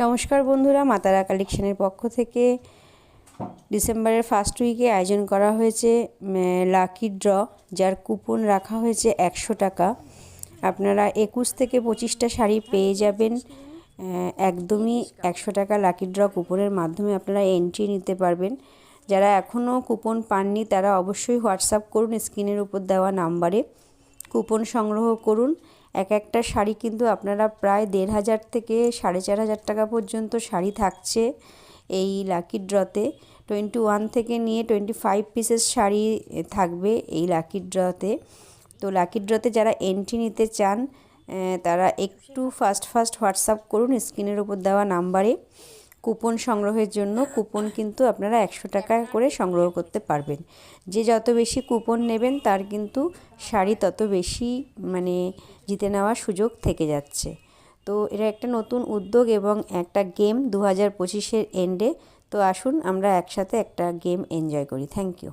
নমস্কার বন্ধুরা, মা তারা কালেকশনের পক্ষ থেকে ডিসেম্বরের ফার্স্ট উইকে আয়োজন করা হয়েছে লাকি ড্র, যার কুপন রাখা হয়েছে 100 টাকা। আপনারা 21 থেকে 25টা শাড়ি পেয়ে যাবেন একদমই 100 টাকা লাকি ড্র কুপনের মাধ্যমে আপনারা এন্ট্রি নিতে পারবেন। যারা এখনও কুপন পাননি তারা অবশ্যই হোয়াটসঅ্যাপ করুন স্ক্রিনের উপর দেওয়া নাম্বারে, কুপন সংগ্রহ করুন। একটা শাড়ি কিন্তু আপনারা প্রায় 1500 থেকে 4500 টাকা পর্যন্ত শাড়ি থাকছে এই লাকি ড্রতে। 21 থেকে নিয়ে 25 পিসেস শাড়ি থাকবে এই লাকি ড্রতে। তো লাকি ড্রতে যারা এন্ট্রি নিতে চান তারা একটু ফাস্ট হোয়াটসঅ্যাপ করুন স্ক্রিনের উপর দেওয়া নাম্বারে কুপন সংগ্রহের জন্য। কুপন কিন্তু আপনারা 100 টাকা করে সংগ্রহ করতে পারবেন। যে যত বেশি কুপন নেবেন তার কিন্তু শাড়ি তত বেশি জিতে নেওয়ার সুযোগ থেকে যাচ্ছে। তো এটা একটা নতুন উদ্যোগ এবং একটা গেম 2025-এর এন্ডে। তো আসুন আমরা একসাথে একটা গেম এনজয় করি। Thank you.